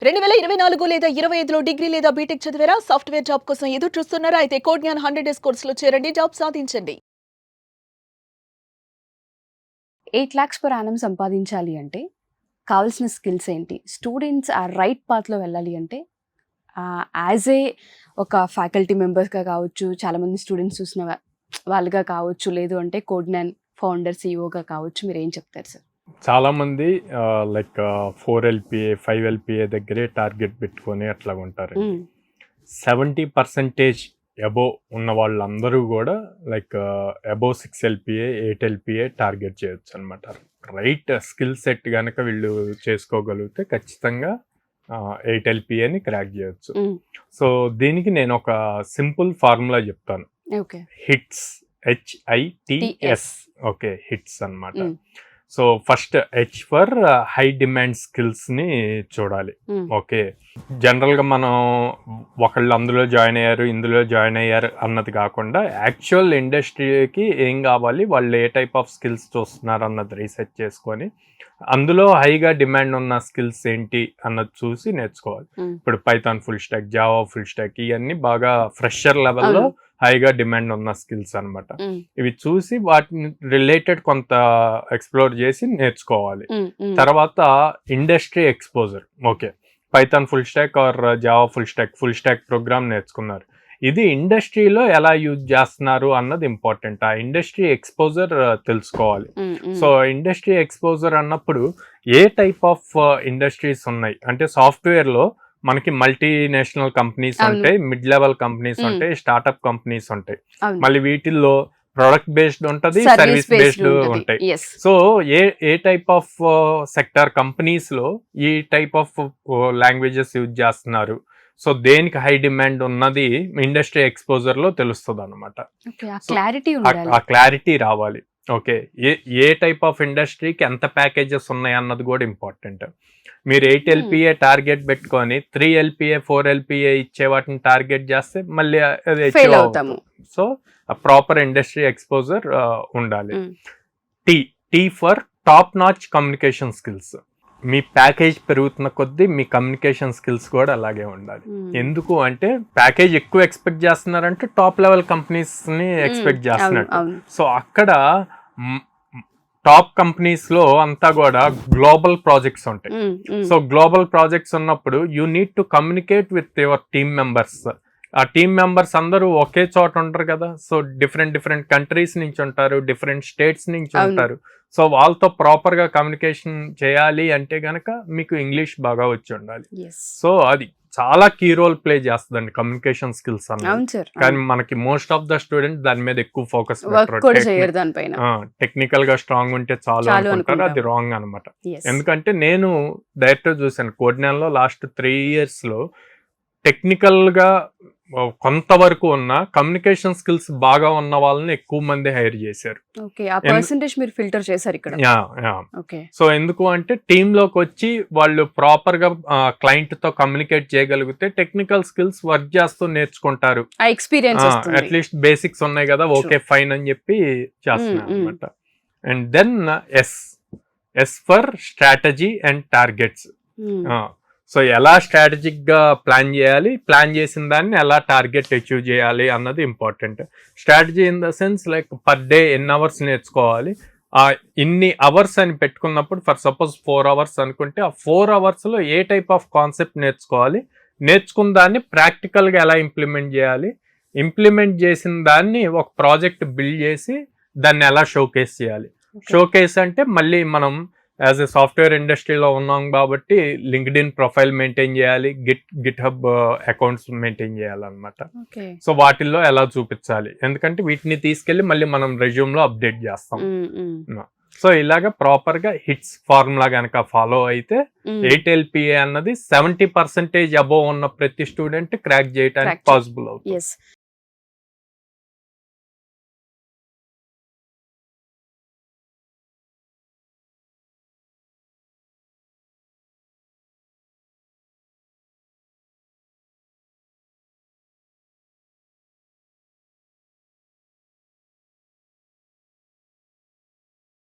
2024 లేదా 25లో డిగ్రీ లేదా బీటెక్ చదివారా? సాఫ్ట్‌వేర్ జాబ్ కోసం ఎదురు చూస్తున్నారా? అయితే కోడ్‌జ్ఞాన్ 100 డేస్ కోర్సులో చేరండి. జాబ్ సాధించండి. 8 లాక్స్ పర్ యానం సంపాదించాలి అంటే కావాల్సిన స్కిల్స్ ఏంటి? స్టూడెంట్స్ ఆ రైట్ పాత్‌లో వెళ్ళాలి అంటే యాజ్ ఏ ఒక ఫ్యాకల్టీ మెంబర్స్‌గా కావచ్చు, చాలామంది స్టూడెంట్స్ చూసిన వాళ్ళుగా కావచ్చు, లేదు అంటే కోడ్‌జ్ఞాన్ ఫౌండర్, సీఈఓగా కావచ్చు. మీరేం చెప్తారు సార్? చాలామంది లైక్ 4 ఎల్‌పీఏ, 5 ఎల్‌పీఏ దగ్గరే టార్గెట్ పెట్టుకొని అట్లా ఉంటారండి. 70% అబోవ్ ఉన్న వాళ్ళందరూ కూడా like above 6 LPA, 8 LPA target చేయొచ్చు అనమాట. రైట్ స్కిల్ సెట్ కనుక వీళ్ళు చేసుకోగలిగితే ఖచ్చితంగా 8 ఎల్‌పీఏని క్రాక్ చేయొచ్చు. సో దీనికి నేను ఒక సింపుల్ ఫార్ములా చెప్తాను. Okay. Hits, HITS. Okay, hits అనమాట. So first H for high demand స్కిల్స్ని చూడాలి. ఓకే, జనరల్గా మనం ఒకళ్ళు అందులో జాయిన్ అయ్యారు, ఇందులో జాయిన్ అయ్యారు అన్నది కాకుండా యాక్చువల్ ఇండస్ట్రీకి ఏం కావాలి, వాళ్ళు ఏ టైప్ ఆఫ్ స్కిల్స్ చూస్తున్నారు అన్నది రీసెర్చ్ చేసుకొని అందులో హైగా డిమాండ్ ఉన్న స్కిల్స్ ఏంటి అన్నది చూసి నేర్చుకోవాలి. ఇప్పుడు Python full stock, Java full stock, ఇవన్నీ బాగా ఫ్రెషర్ లెవెల్లో హైగా డిమాండ్ ఉన్న స్కిల్స్ అనమాట. ఇవి చూసి వాటిని రిలేటెడ్ కొంత ఎక్స్ప్లోర్ చేసి నేర్చుకోవాలి. తర్వాత industry exposure. Okay, Python full stack or Java full stack program నేర్చుకున్నారు. ఇది ఇండస్ట్రీలో ఎలా యూజ్ చేస్తున్నారు అన్నది ఇంపార్టెంట్. ఆ ఇండస్ట్రీ ఎక్స్పోజర్ తెలుసుకోవాలి. సో ఇండస్ట్రీ ఎక్స్పోజర్ అన్నప్పుడు ఏ టైప్ ఆఫ్ ఇండస్ట్రీస్ ఉన్నాయి అంటే, సాఫ్ట్వేర్లో మనకి మల్టీనేషనల్ కంపెనీస్ ఉంటాయి, మిడ్ లెవెల్ కంపెనీస్ ఉంటాయి, స్టార్ట్అప్ కంపెనీస్ ఉంటాయి. మళ్ళీ వీటిల్లో ప్రొడక్ట్ బేస్డ్ ఉంటుంది, సర్వీస్ బేస్డ్ ఉంటాయి. సో ఏ టైప్ ఆఫ్ సెక్టార్ కంపెనీస్ లో ఈ టైప్ ఆఫ్ లాంగ్వేజెస్ యూజ్ చేస్తున్నారు, సో దేనికి హై డిమాండ్ ఉన్నది ఇండస్ట్రీ ఎక్స్పోజర్ లో తెలుస్తుంది అనమాట. ఆ క్లారిటీ రావాలి. ఓకే, ఏ టైప్ ఆఫ్ ఇండస్ట్రీకి ఎంత ప్యాకేజెస్ ఉన్నాయి అన్నది కూడా ఇంపార్టెంట్. మీరు 8 ఎల్‌పీఏ టార్గెట్ పెట్టుకొని 3 ఎల్‌పీఏ 4 ఎల్‌పీఏ ఇచ్చే వాటిని టార్గెట్ చేస్తే మళ్ళీ అది అచీవ్ అవుతాము. సో ప్రాపర్ ఇండస్ట్రీ ఎక్స్పోజర్ ఉండాలి. Tea for top notch communication skills. Me package పెరుగుతున్న కొద్దీ మీ కమ్యూనికేషన్ స్కిల్స్ కూడా అలాగే ఉండాలి. ఎందుకు అంటే ప్యాకేజ్ ఎక్కువ ఎక్స్పెక్ట్ చేస్తున్నారంటే టాప్ లెవెల్ కంపెనీస్ ని ఎక్స్పెక్ట్ చేస్తున్నట్టు. సో అక్కడ టాప్ కంపెనీస్ లో అంతా కూడా గ్లోబల్ ప్రాజెక్ట్స్ ఉంటాయి. సో గ్లోబల్ ప్రాజెక్ట్స్ ఉన్నప్పుడు you need to communicate with your team members. ఆ టీమ్ మెంబర్స్ అందరూ ఒకే చోట ఉంటారు కదా. సో డిఫరెంట్ కంట్రీస్ నుంచి ఉంటారు, డిఫరెంట్ స్టేట్స్ నుంచి ఉంటారు. సో వాళ్ళతో ప్రాపర్ గా కమ్యూనికేషన్ చేయాలి అంటే గనక మీకు ఇంగ్లీష్ బాగా వచ్చి ఉండాలి. సో అది చాలా కీ రోల్ ప్లే చేస్తుందండి కమ్యూనికేషన్ స్కిల్స్ అన్నది. కానీ మనకి మోస్ట్ ఆఫ్ ద స్టూడెంట్ దాని మీద ఎక్కువ ఫోకస్ పెట్టారు. టెక్నికల్ గా స్ట్రాంగ్ ఉంటే చాలు అనుకుంటారు. అది రాంగ్ అనమాట. ఎందుకంటే నేను డైరెక్ట్ చూసాను కోడ్‌జ్ఞాన్ లో లాస్ట్ 3 years లో టెక్నికల్ గా కొంతవరకు ఉన్న కమ్యూనికేషన్ స్కిల్స్ బాగా ఉన్న వాళ్ళని ఎక్కువ మంది హైర్ చేశారు. సో ఎందుకు అంటే టీమ్ లోకి వచ్చి వాళ్ళు ప్రాపర్ గా క్లయింట్ తో కమ్యూనికేట్ చేయగలిగితే టెక్నికల్ స్కిల్స్ వర్క్ చేస్తూ నేర్చుకుంటారు. అట్లీస్ట్ బేసిక్స్ ఉన్నాయి కదా, ఓకే ఫైన్ అని చెప్పి చేస్తున్నారు అనమాట. And then S for strategy and targets. So ఎలా స్ట్రాటజిక్ గా ప్లాన్ చేయాలి, ప్లాన్ చేసిన దాన్ని ఎలా టార్గెట్ అచీవ్ చేయాలి అన్నది important. Strategy in the sense like per day ఎన్ని అవర్స్ నేర్చుకోవాలి, ఇన్ని అవర్స్ అని పెట్టుకున్నప్పుడు ఫర్ సపోజ్ 4 hours అనుకుంటే ఆ 4 hours లో ఏ టైప్ ఆఫ్ కాన్సెప్ట్ నేర్చుకోవాలి, నేర్చుకున్న దాన్ని ప్రాక్టికల్ గా ఎలా ఇంప్లిమెంట్ చేయాలి, ఇంప్లిమెంట్ చేసిన దాన్ని ఒక ప్రాజెక్ట్ బిల్డ్ చేసి దాన్ని ఎలా షోకేస్ చేయాలి. షోకేస్ అంటే మళ్ళీ మనం యాజ్ ఎ సాఫ్ట్వేర్ ఇండస్ట్రీలో ఉన్నాం కాబట్టి లింక్డ్ఇన్ ప్రొఫైల్ మెయింటైన్ చేయాలి, గిట్ హబ్ అకౌంట్స్ మెయింటైన్ చేయాలన్నమాట. సో వాటిల్లో ఎలా చూపించాలి, ఎందుకంటే వీటిని తీసుకెళ్లి మళ్ళీ మనం రెజ్యూమ్ లో అప్డేట్ చేస్తాం. సో ఇలాగా ప్రాపర్ గా హిట్స్ ఫార్ములా గనక ఫాలో అయితే 8 ఎల్‌పీఏ అన్నది 70% అబోవ్ ఉన్న ప్రతి స్టూడెంట్ క్రాక్ చేయడానికి పాసిబుల్ అవుతుంది.